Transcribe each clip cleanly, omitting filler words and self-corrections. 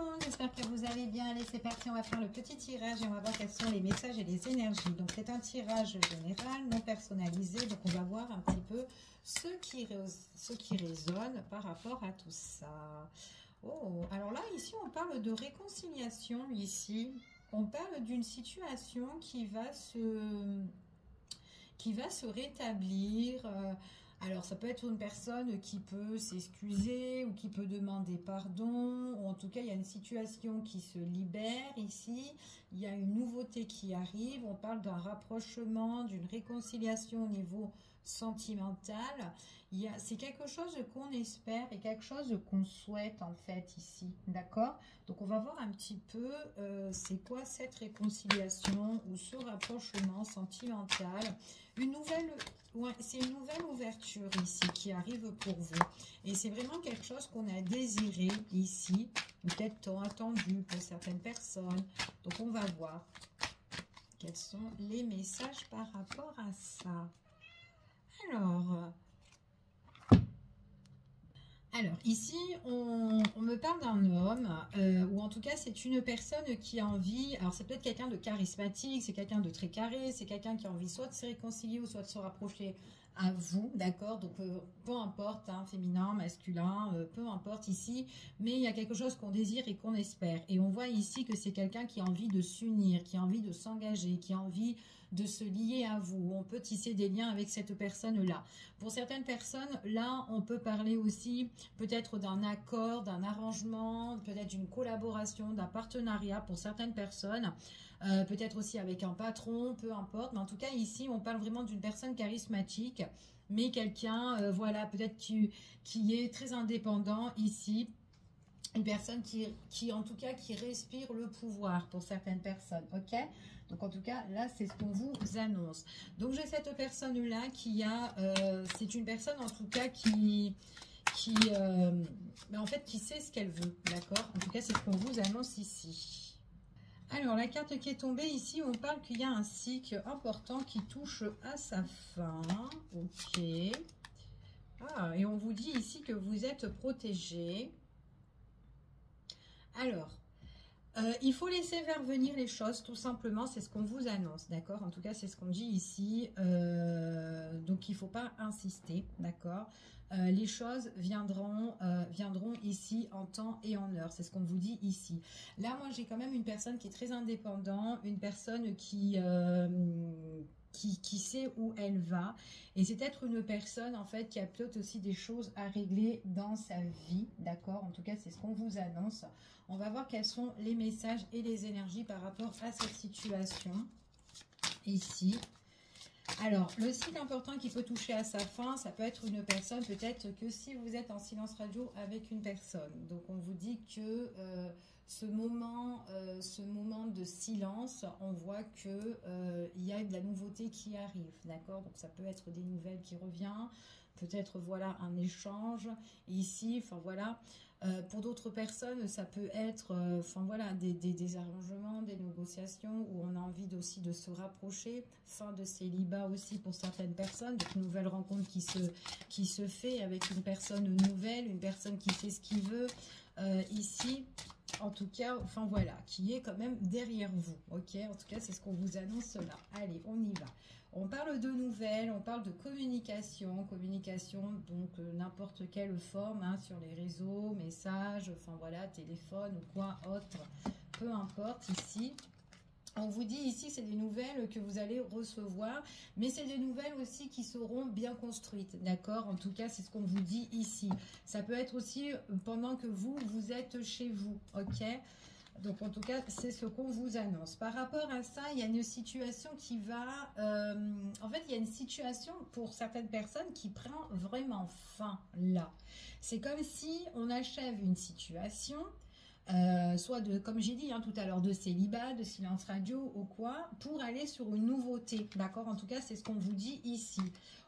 monde, j'espère que vous allez bien. Allez, c'est parti, on va faire le petit tirage et on va voir quels sont les messages et les énergies. Donc, c'est un tirage général, non personnalisé. Donc, on va voir un petit peu ce qui résonne par rapport à tout ça. Oh, alors là, ici, on parle de réconciliation, ici. On parle d'une situation qui va se rétablir. Alors, ça peut être une personne qui peut s'excuser ou qui peut demander pardon. Ou en tout cas, il y a une situation qui se libère ici. Il y a une nouveauté qui arrive. On parle d'un rapprochement, d'une réconciliation au niveau sentimental. C'est quelque chose qu'on espère et quelque chose qu'on souhaite en fait ici. D'accord? Donc, on va voir un petit peu c'est quoi cette réconciliation ou ce rapprochement sentimental. C'est une nouvelle ouverture ici qui arrive pour vous. Et c'est vraiment quelque chose qu'on a désiré ici, peut-être tant attendu pour certaines personnes. Donc, on va voir quels sont les messages par rapport à ça. Alors, ici, on me parle d'un homme, ou en tout cas, c'est une personne qui a envie, alors c'est peut-être quelqu'un de charismatique, c'est quelqu'un de très carré, c'est quelqu'un qui a envie soit de se réconcilier ou soit de se rapprocher à vous, d'accord? Donc, peu importe, hein, féminin, masculin, peu importe ici, mais il y a quelque chose qu'on désire et qu'on espère. Et on voit ici que c'est quelqu'un qui a envie de s'unir, qui a envie de s'engager, qui a envie de se lier à vous. On peut tisser des liens avec cette personne-là. Pour certaines personnes, là, on peut parler aussi peut-être d'un accord, d'un arrangement, peut-être d'une collaboration, d'un partenariat pour certaines personnes, peut-être aussi avec un patron, peu importe. Mais en tout cas, ici, on parle vraiment d'une personne charismatique, mais quelqu'un, voilà, peut-être qui est très indépendant ici. Une personne qui, en tout cas, qui respire le pouvoir pour certaines personnes, ok? Donc, en tout cas, là, c'est ce qu'on vous annonce. Donc, j'ai cette personne-là qui a... c'est une personne, en tout cas, qui en fait, qui sait ce qu'elle veut, d'accord? En tout cas, c'est ce qu'on vous annonce ici. Alors, la carte qui est tombée ici, on parle qu'il y a un cycle important qui touche à sa fin. Ok. Ah, et on vous dit ici que vous êtes protégé. Alors, il faut laisser faire venir les choses, tout simplement, c'est ce qu'on vous annonce, d'accord? En tout cas, c'est ce qu'on dit ici, donc il ne faut pas insister, d'accord? Les choses viendront ici en temps et en heure, c'est ce qu'on vous dit ici. Là, moi, j'ai quand même une personne qui est très indépendante, une personne qui sait où elle va. Et c'est peut-être une personne, en fait, qui a peut-être aussi des choses à régler dans sa vie, d'accord? En tout cas, c'est ce qu'on vous annonce. On va voir quels sont les messages et les énergies par rapport à cette situation, ici. Alors, le cycle important qui peut toucher à sa fin, ça peut être une personne, peut-être que si vous êtes en silence radio avec une personne. Donc, on vous dit que ce moment de silence, on voit que il y a de la nouveauté qui arrive, d'accord? Donc, ça peut être des nouvelles qui reviennent, peut-être, voilà, un échange ici, enfin, voilà. Pour d'autres personnes, ça peut être enfin voilà, des arrangements, des négociations où on a envie aussi de se rapprocher, fin de célibat aussi pour certaines personnes, donc une nouvelle rencontre qui se fait avec une personne nouvelle, une personne qui sait ce qu'il veut ici. En tout cas, enfin voilà, qui est quand même derrière vous, ok? En tout cas, c'est ce qu'on vous annonce là. Allez, on y va. On parle de nouvelles, on parle de communication, donc n'importe quelle forme, hein, sur les réseaux, messages, enfin voilà, téléphone ou quoi, autre, peu importe ici. On vous dit ici, c'est des nouvelles que vous allez recevoir, mais c'est des nouvelles aussi qui seront bien construites, d'accord? En tout cas, c'est ce qu'on vous dit ici. Ça peut être aussi pendant que vous êtes chez vous, ok? Donc, en tout cas, c'est ce qu'on vous annonce. Par rapport à ça, il y a une situation qui va... en fait, il y a une situation pour certaines personnes qui prend vraiment fin là. C'est comme si on achève une situation... soit de, comme j'ai dit hein, tout à l'heure, de célibat, de silence radio ou quoi, pour aller sur une nouveauté, d'accord? En tout cas, c'est ce qu'on vous dit ici.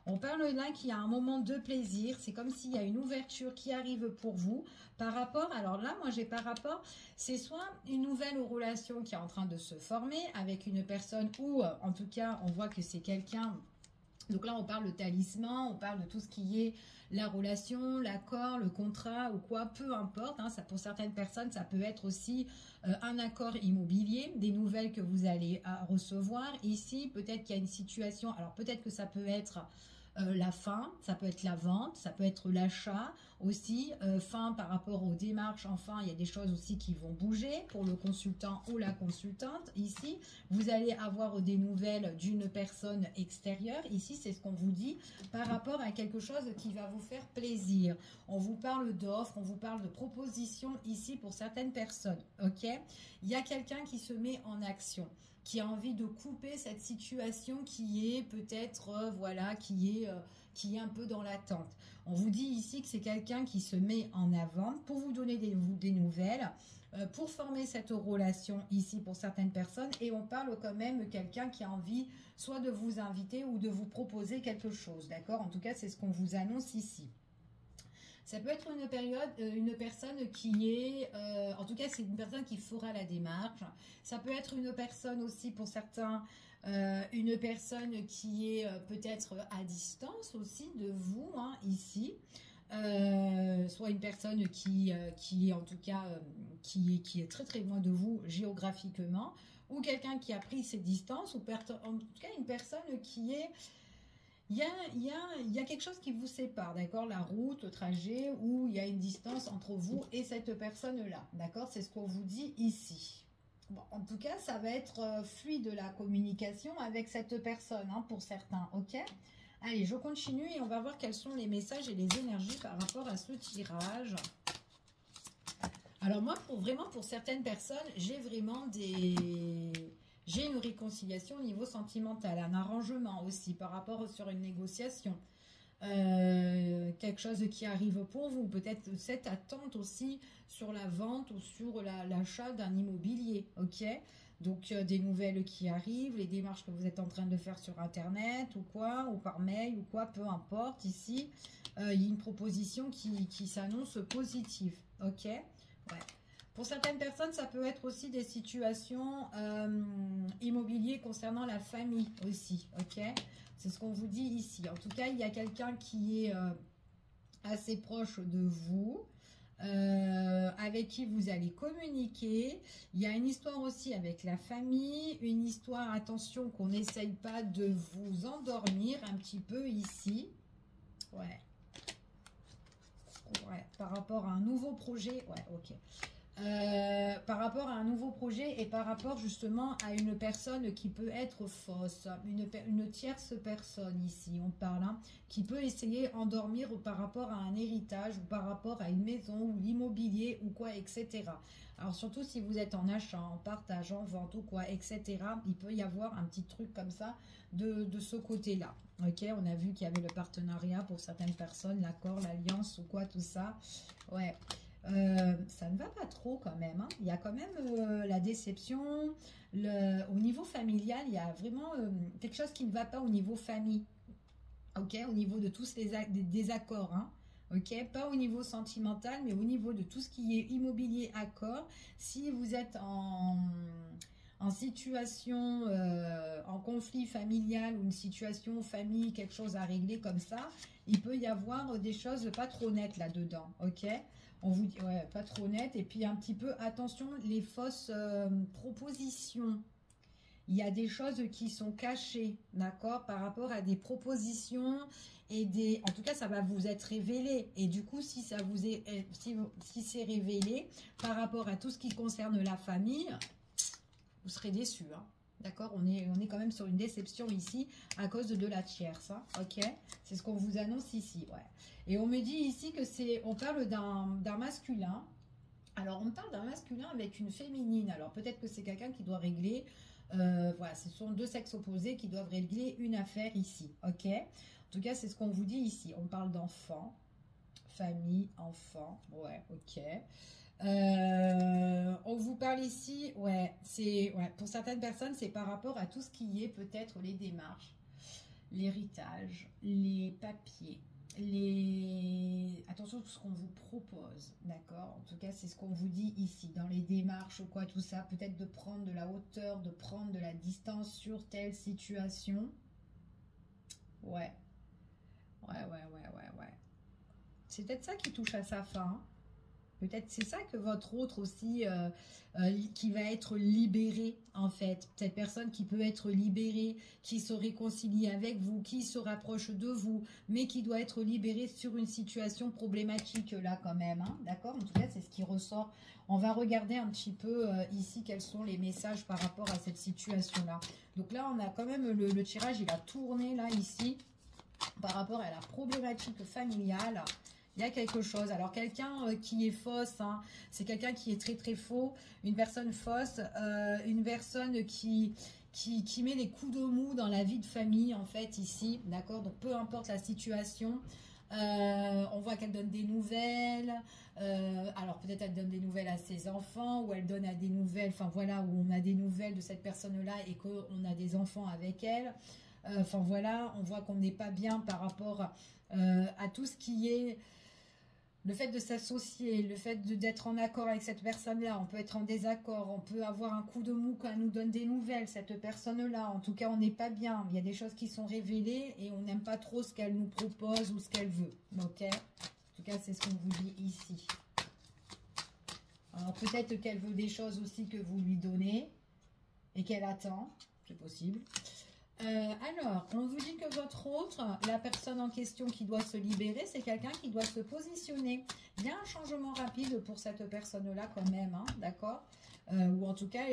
On parle là qu'il y a un moment de plaisir, c'est comme s'il y a une ouverture qui arrive pour vous, par rapport, alors là, moi j'ai par rapport, c'est soit une nouvelle relation qui est en train de se former avec une personne ou, en tout cas, on voit que c'est quelqu'un Donc là, on parle de talisman, on parle de tout ce qui est la relation, l'accord, le contrat ou quoi, peu importe. Hein, ça, pour certaines personnes, ça peut être aussi un accord immobilier, des nouvelles que vous allez recevoir. Ici, peut-être qu'il y a une situation, alors peut-être que ça peut être la fin, ça peut être la vente, ça peut être l'achat aussi, fin par rapport aux démarches. Enfin, il y a des choses aussi qui vont bouger pour le consultant ou la consultante. Ici, vous allez avoir des nouvelles d'une personne extérieure. Ici, c'est ce qu'on vous dit par rapport à quelque chose qui va vous faire plaisir. On vous parle d'offres, on vous parle de propositions ici pour certaines personnes. Ok, il y a quelqu'un qui se met en action, qui a envie de couper cette situation qui est peut-être, voilà, qui est un peu dans l'attente. On vous dit ici que c'est quelqu'un qui se met en avant pour vous donner des nouvelles, pour former cette relation ici pour certaines personnes. Et on parle quand même de quelqu'un qui a envie soit de vous inviter ou de vous proposer quelque chose, d'accord? En tout cas, c'est ce qu'on vous annonce ici. Ça peut être une personne qui est, en tout cas c'est une personne qui fera la démarche. Ça peut être une personne aussi pour certains, une personne qui est peut-être à distance aussi de vous, hein, ici. Soit une personne qui est en tout cas, qui est très très loin de vous géographiquement, ou quelqu'un qui a pris ses distances, ou en tout cas une personne qui est... Il y a quelque chose qui vous sépare, d'accord? La route, le trajet, où il y a une distance entre vous et cette personne-là, d'accord? C'est ce qu'on vous dit ici. Bon, en tout cas, ça va être fluide la communication avec cette personne, hein, pour certains, ok? Allez, je continue et on va voir quels sont les messages et les énergies par rapport à ce tirage. Alors moi, pour certaines personnes, j'ai vraiment j'ai une réconciliation au niveau sentimental, un arrangement aussi par rapport sur une négociation. Quelque chose qui arrive pour vous, peut-être cette attente aussi sur la vente ou sur l'achat d'un immobilier, ok? Donc des nouvelles qui arrivent, les démarches que vous êtes en train de faire sur internet ou quoi, ou par mail ou quoi, peu importe. Ici, il y a une proposition qui s'annonce positive, ok? Ouais. Pour certaines personnes, ça peut être aussi des situations immobilières concernant la famille aussi, ok? C'est ce qu'on vous dit ici. En tout cas, il y a quelqu'un qui est assez proche de vous, avec qui vous allez communiquer. Il y a une histoire aussi avec la famille, une histoire, attention, qu'on n'essaye pas de vous endormir un petit peu ici. Ouais. Ouais, par rapport à un nouveau projet, ouais, ok. Par rapport à un nouveau projet et par rapport justement à une personne qui peut être fausse, une tierce personne ici, on parle, hein, qui peut essayer d'endormir par rapport à un héritage ou par rapport à une maison ou l'immobilier ou quoi, etc. Alors surtout si vous êtes en achat, en partage, en vente ou quoi, etc. Il peut y avoir un petit truc comme ça de ce côté-là. Ok, on a vu qu'il y avait le partenariat pour certaines personnes, l'accord, l'alliance ou quoi, tout ça. Ouais. Ça ne va pas trop quand même, hein. Il y a quand même la déception. Au niveau familial, il y a vraiment quelque chose qui ne va pas au niveau famille. Ok, au niveau de tous les désaccords, hein. Ok, pas au niveau sentimental, mais au niveau de tout ce qui est immobilier, accord. Si vous êtes en situation, en conflit familial ou une situation famille, quelque chose à régler comme ça, il peut y avoir des choses pas trop nettes là-dedans, ok? On vous dit, ouais, pas trop nettes. Et puis un petit peu, attention, les fausses propositions. Il y a des choses qui sont cachées, d'accord, par rapport à des propositions et des... En tout cas, ça va vous être révélé. Et du coup, si ça vous est, si c'est révélé par rapport à tout ce qui concerne la famille, vous serez déçus, hein. D'accord, on est quand même sur une déception ici à cause de la tierce, hein, ok? C'est ce qu'on vous annonce ici, ouais. Et on me dit ici que on parle d'un masculin. Alors, on parle d'un masculin avec une féminine. Alors, peut-être que c'est quelqu'un qui doit régler, voilà, ce sont deux sexes opposés qui doivent régler une affaire ici, ok? En tout cas, c'est ce qu'on vous dit ici. On parle d'enfants, famille, enfants, ouais, ok. On vous parle ici, ouais, pour certaines personnes, c'est par rapport à tout ce qui est peut-être les démarches, l'héritage, les papiers, attention, tout ce qu'on vous propose, d'accord? En tout cas, c'est ce qu'on vous dit ici, dans les démarches ou quoi, tout ça, peut-être de prendre de la hauteur, de prendre de la distance sur telle situation. Ouais. Ouais. C'est peut-être ça qui touche à sa fin. Peut-être c'est ça que votre autre aussi, qui va être libéré en fait. Cette personne qui peut être libérée, qui se réconcilie avec vous, qui se rapproche de vous, mais qui doit être libérée sur une situation problématique là quand même. Hein, d'accord? En tout cas, c'est ce qui ressort. On va regarder un petit peu ici quels sont les messages par rapport à cette situation-là. Donc là, on a quand même le tirage, il a tourné là ici par rapport à la problématique familiale. Il y a quelque chose. Alors, quelqu'un qui est fausse, hein, c'est quelqu'un qui est très, très faux. Une personne fausse, une personne qui met des coups de mou dans la vie de famille, en fait, ici. D'accord? Donc, peu importe la situation. On voit qu'elle donne des nouvelles. Alors, peut-être elle donne des nouvelles à ses enfants ou elle donne à des nouvelles, enfin, voilà, où on a des nouvelles de cette personne-là et qu'on a des enfants avec elle. Enfin, voilà, on voit qu'on n'est pas bien par rapport à tout ce qui est... Le fait de s'associer, le fait d'être en accord avec cette personne-là, on peut être en désaccord, on peut avoir un coup de mou quand elle nous donne des nouvelles, cette personne-là, en tout cas on n'est pas bien, il y a des choses qui sont révélées et on n'aime pas trop ce qu'elle nous propose ou ce qu'elle veut, ok? En tout cas c'est ce qu'on vous dit ici. Alors peut-être qu'elle veut des choses aussi que vous lui donnez et qu'elle attend, c'est possible. Alors, on vous dit que votre autre, la personne en question qui doit se libérer, c'est quelqu'un qui doit se positionner. Il y a un changement rapide pour cette personne-là quand même, hein, d'accord? Ou en tout cas,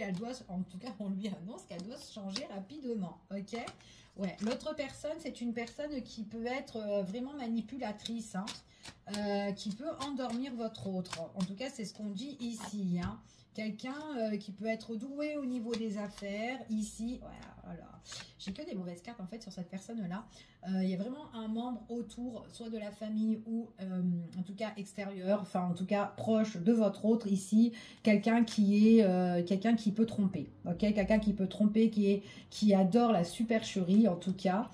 on lui annonce qu'elle doit se changer rapidement, ok? Ouais, l'autre personne, c'est une personne qui peut être vraiment manipulatrice, hein, qui peut endormir votre autre. En tout cas, c'est ce qu'on dit ici, hein. Quelqu'un qui peut être doué au niveau des affaires, ici, voilà. J'ai que des mauvaises cartes en fait sur cette personne-là. Il y a vraiment un membre autour, soit de la famille ou en tout cas extérieur, enfin en tout cas proche de votre autre ici, quelqu'un qui peut tromper, ok? Quelqu'un qui peut tromper, qui adore la supercherie en tout cas.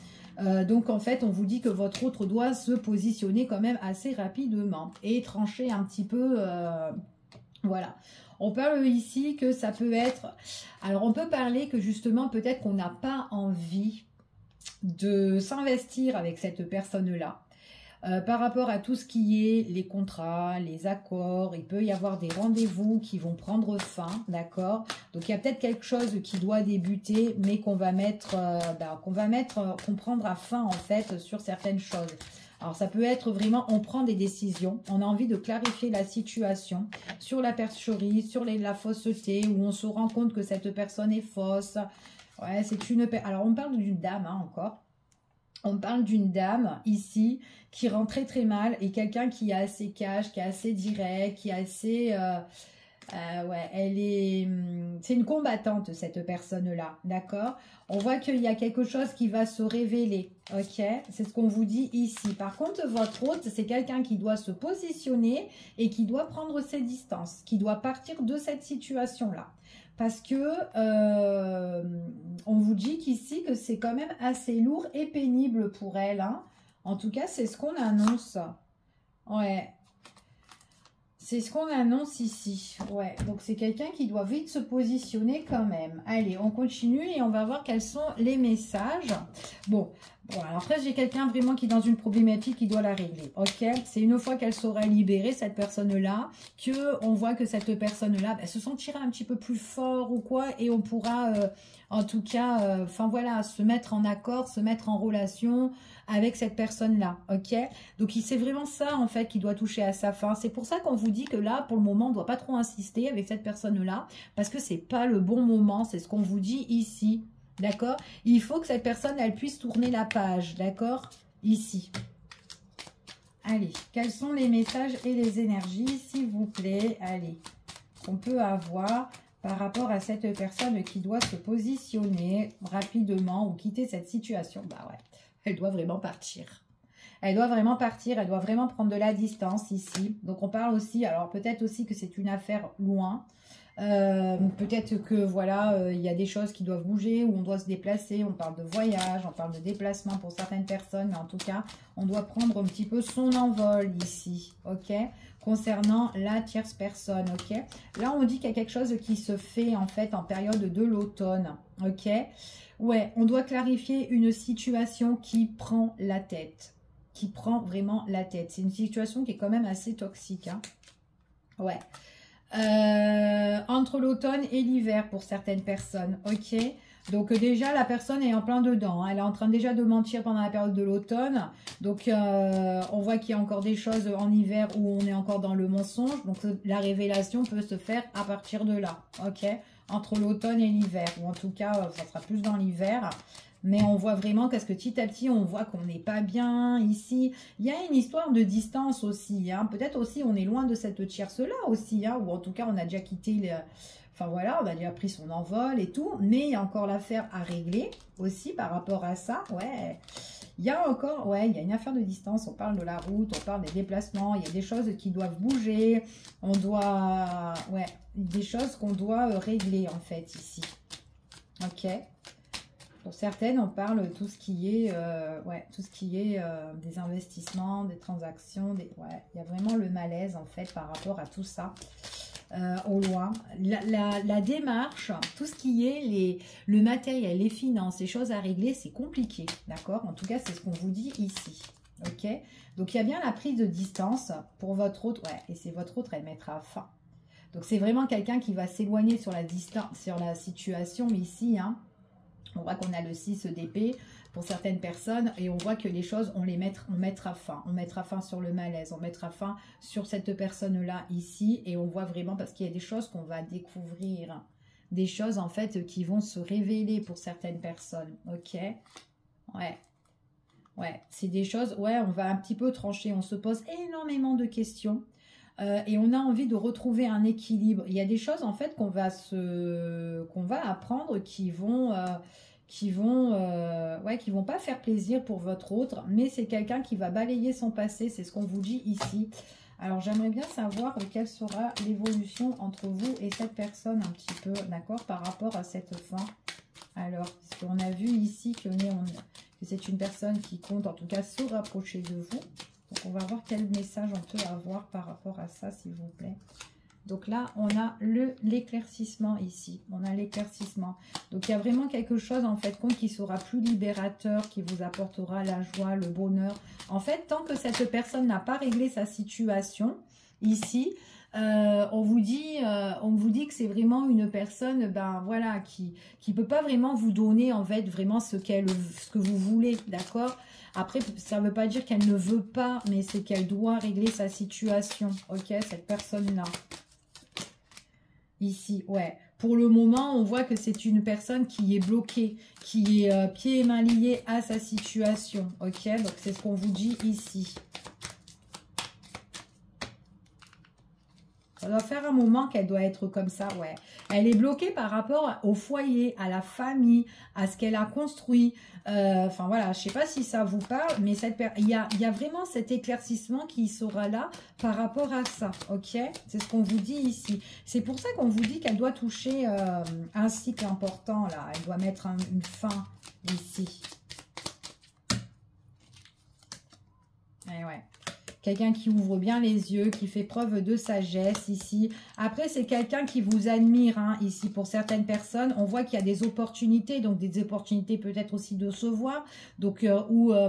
Donc en fait on vous dit que votre autre doit se positionner quand même assez rapidement et trancher un petit peu, voilà. On parle ici que ça peut être... Alors, on peut parler que justement, peut-être qu'on n'a pas envie de s'investir avec cette personne-là. Par rapport à tout ce qui est les contrats, les accords, il peut y avoir des rendez-vous qui vont prendre fin, d'accord? Donc, il y a peut-être quelque chose qui doit débuter, mais qu'on va qu'on prendra fin, en fait, sur certaines choses. Alors, ça peut être vraiment, on prend des décisions, on a envie de clarifier la situation sur la percherie, sur la fausseté, où on se rend compte que cette personne est fausse. Ouais, c'est une... Alors, on parle d'une dame, hein, encore. On parle d'une dame, ici, qui rend très très mal, et quelqu'un qui est assez cash, qui est assez direct, qui est assez... ouais, elle est... C'est une combattante, cette personne-là, d'accord? On voit qu'il y a quelque chose qui va se révéler, ok? C'est ce qu'on vous dit ici. Par contre, votre hôte, c'est quelqu'un qui doit se positionner et qui doit prendre ses distances, qui doit partir de cette situation-là. Parce que on vous dit qu'ici, que c'est quand même assez lourd et pénible pour elle, hein? En tout cas, c'est ce qu'on annonce. Ouais. C'est ce qu'on annonce ici. Ouais, donc c'est quelqu'un qui doit vite se positionner quand même. Allez, on continue et on va voir quels sont les messages. Bon, alors après, j'ai quelqu'un vraiment qui est dans une problématique qui doit la régler. Ok, c'est une fois qu'elle sera libérée, cette personne-là, qu'on voit que cette personne-là se sentira un petit peu plus fort ou quoi. Et on pourra, en tout cas, enfin voilà, se mettre en accord, se mettre en relation avec cette personne-là, ok? Donc, c'est vraiment ça, en fait, qui doit toucher à sa fin. C'est pour ça qu'on vous dit que là, pour le moment, on ne doit pas trop insister avec cette personne-là, parce que c'est pas le bon moment, c'est ce qu'on vous dit ici, d'accord? Il faut que cette personne, elle puisse tourner la page, d'accord? Ici. Allez, quels sont les messages et les énergies, s'il vous plaît? Allez, qu'on peut avoir par rapport à cette personne qui doit se positionner rapidement ou quitter cette situation. Bah ouais. Elle doit vraiment partir. Elle doit vraiment partir, elle doit vraiment prendre de la distance ici. Donc on parle aussi, alors peut-être aussi que c'est une affaire loin. Peut-être que voilà, il y a des choses qui doivent bouger ou on doit se déplacer. On parle de voyage, on parle de déplacement pour certaines personnes. Mais en tout cas, on doit prendre un petit peu son envol ici. Ok? concernant la tierce personne, ok? Là, on dit qu'il y a quelque chose qui se fait, en fait, en période de l'automne, ok? Ouais, on doit clarifier une situation qui prend la tête, qui prend vraiment la tête. C'est une situation qui est quand même assez toxique, hein? Ouais. Entre l'automne et l'hiver pour certaines personnes, ok? Donc déjà, la personne est en plein dedans, hein. Elle est en train déjà de mentir pendant la période de l'automne. Donc, on voit qu'il y a encore des choses en hiver où on est encore dans le mensonge. Donc, la révélation peut se faire à partir de là, ok? Entre l'automne et l'hiver. Ou en tout cas, ça sera plus dans l'hiver. Mais on voit vraiment qu'est-ce que petit à petit, on voit qu'on n'est pas bien ici. Il y a une histoire de distance aussi, hein. Peut-être aussi, on est loin de cette tierce-là aussi, hein. Ou en tout cas, on a déjà quitté le... Enfin voilà, on a déjà pris son envol et tout, mais il y a encore l'affaire à régler aussi par rapport à ça, ouais. Il y a encore, ouais, il y a une affaire de distance, on parle de la route, on parle des déplacements, il y a des choses qui doivent bouger, on doit, ouais, des choses qu'on doit régler en fait ici, ok. Pour certaines, on parle de tout ce qui est, ouais, tout ce qui est des investissements, des transactions, ouais, il y a vraiment le malaise en fait par rapport à tout ça. Au loin, la démarche, tout ce qui est le matériel, les finances, les choses à régler, c'est compliqué, d'accord? En tout cas, c'est ce qu'on vous dit ici, ok? Donc, il y a bien la prise de distance pour votre autre, ouais, et c'est votre autre, elle mettra fin. Donc, c'est vraiment quelqu'un qui va s'éloigner sur la distance, sur la situation ici, hein. On voit qu'on a le 6 d'épée pour certaines personnes et on voit que les choses, on mettra fin. On mettra fin sur le malaise, on mettra fin sur cette personne-là ici et on voit vraiment parce qu'il y a des choses qu'on va découvrir. Des choses en fait qui vont se révéler pour certaines personnes. Ok? Ouais. Ouais, c'est des choses, ouais, on va un petit peu trancher. On se pose énormément de questions. Et on a envie de retrouver un équilibre. Il y a des choses en fait qu'on va apprendre qui vont pas faire plaisir pour votre autre, mais c'est quelqu'un qui va balayer son passé, c'est ce qu'on vous dit ici. Alors j'aimerais bien savoir quelle sera l'évolution entre vous et cette personne un petit peu, d'accord, par rapport à cette fin. Alors, parce qu'on a vu ici que c'est une personne qui compte en tout cas se rapprocher de vous. Donc, on va voir quel message on peut avoir par rapport à ça, s'il vous plaît. Donc là, on a l'éclaircissement ici. On a l'éclaircissement. Donc, il y a vraiment quelque chose, en fait, qui sera plus libérateur, qui vous apportera la joie, le bonheur. En fait, tant que cette personne n'a pas réglé sa situation, ici, on vous dit que c'est vraiment une personne, ben voilà, qui peut pas vraiment vous donner, en fait, vraiment ce que vous voulez, d'accord? Après, ça ne veut pas dire qu'elle ne veut pas, mais c'est qu'elle doit régler sa situation, ok, cette personne-là. Ici, ouais. Pour le moment, on voit que c'est une personne qui est bloquée, qui est pieds et mains liés à sa situation, ok. Donc, c'est ce qu'on vous dit ici. Ça doit faire un moment qu'elle doit être comme ça, ouais. Elle est bloquée par rapport au foyer, à la famille, à ce qu'elle a construit. Enfin voilà, je ne sais pas si ça vous parle, mais il y a vraiment cet éclaircissement qui sera là par rapport à ça, ok? C'est ce qu'on vous dit ici. C'est pour ça qu'on vous dit qu'elle doit toucher un cycle important, là. Elle doit mettre une fin ici. Et ouais. Quelqu'un qui ouvre bien les yeux, qui fait preuve de sagesse ici. Après, c'est quelqu'un qui vous admire, hein, ici. Pour certaines personnes, on voit qu'il y a des opportunités. Donc, des opportunités peut-être aussi de se voir. Donc,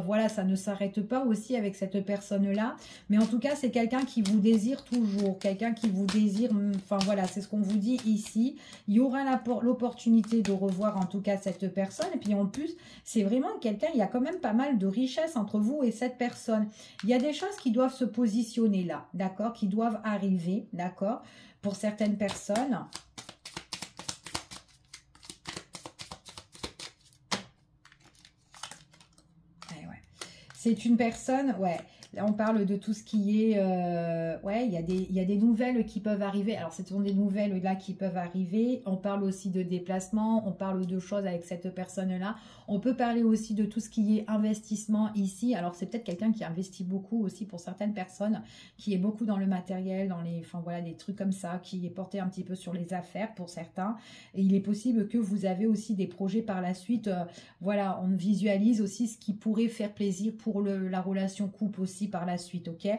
voilà, ça ne s'arrête pas aussi avec cette personne-là. Mais en tout cas, c'est quelqu'un qui vous désire toujours. Quelqu'un qui vous désire, enfin voilà, c'est ce qu'on vous dit ici. Il y aura l'opportunité de revoir en tout cas cette personne. Et puis en plus, c'est vraiment quelqu'un, il y a quand même pas mal de richesse entre vous et cette personne. Il y a des choses qui doivent se positionner là, d'accord, qui doivent arriver, d'accord, pour certaines personnes. Ouais, ouais. C'est une personne, ouais. Là, on parle de tout ce qui est... ouais, il y a des nouvelles qui peuvent arriver. Alors, ce sont des nouvelles là qui peuvent arriver. On parle aussi de déplacement. On parle de choses avec cette personne-là. On peut parler aussi de tout ce qui est investissement ici. Alors, c'est peut-être quelqu'un qui investit beaucoup aussi pour certaines personnes, qui est beaucoup dans le matériel, dans les... Enfin, voilà, des trucs comme ça, qui est porté un petit peu sur les affaires pour certains. Et il est possible que vous avez aussi des projets par la suite. Voilà, on visualise aussi ce qui pourrait faire plaisir pour la relation couple aussi. aussi par la suite, ok?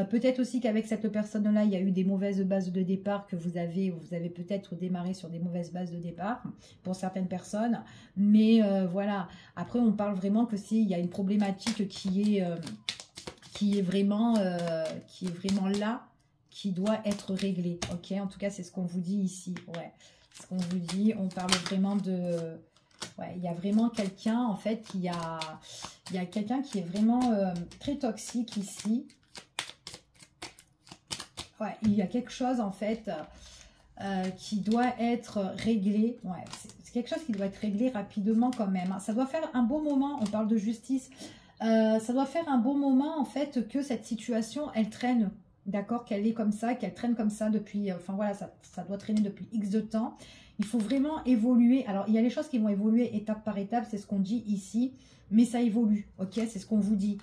Peut-être aussi qu'avec cette personne-là, il y a eu des mauvaises bases de départ que vous avez peut-être démarré sur des mauvaises bases de départ pour certaines personnes. Mais voilà, après on parle vraiment que s'il y a une problématique qui est vraiment là, qui doit être réglée, ok? En tout cas, c'est ce qu'on vous dit ici, ouais. Ce qu'on vous dit, on parle vraiment de... Ouais, il y a vraiment quelqu'un, en fait, il y a quelqu'un qui est vraiment très toxique ici. Ouais, il y a quelque chose, en fait, qui doit être réglé. Ouais, c'est quelque chose qui doit être réglé rapidement quand même. Ça doit faire un bon moment, on parle de justice. Ça doit faire un bon moment, en fait, que cette situation, elle traîne. D'accord, qu'elle est comme ça, qu'elle traîne comme ça depuis... Enfin, voilà, ça doit traîner depuis X de temps. Il faut vraiment évoluer. Alors, il y a les choses qui vont évoluer étape par étape, c'est ce qu'on dit ici. Mais ça évolue, ok? C'est ce qu'on vous dit.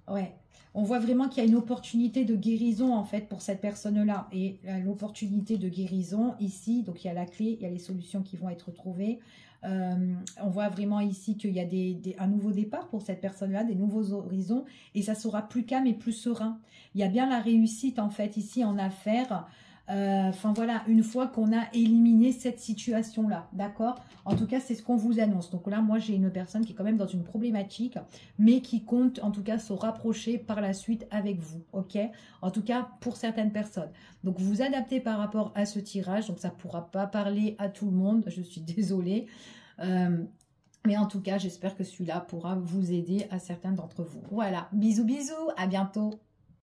Ouais. On voit vraiment qu'il y a une opportunité de guérison, en fait, pour cette personne-là. Et l'opportunité de guérison, ici, donc il y a la clé, il y a les solutions qui vont être trouvées. On voit vraiment ici qu'il y a un nouveau départ pour cette personne-là, des nouveaux horizons. Et ça sera plus calme et plus serein. Il y a bien la réussite, en fait, ici, en affaires. Enfin voilà, une fois qu'on a éliminé cette situation-là, d'accord? En tout cas, c'est ce qu'on vous annonce. Donc là, moi, j'ai une personne qui est quand même dans une problématique, mais qui compte en tout cas se rapprocher par la suite avec vous, ok? En tout cas, pour certaines personnes. Donc, vous adaptez par rapport à ce tirage. Donc, ça ne pourra pas parler à tout le monde. Je suis désolée. Mais en tout cas, j'espère que celui-là pourra vous aider à certains d'entre vous. Voilà, bisous, bisous, à bientôt.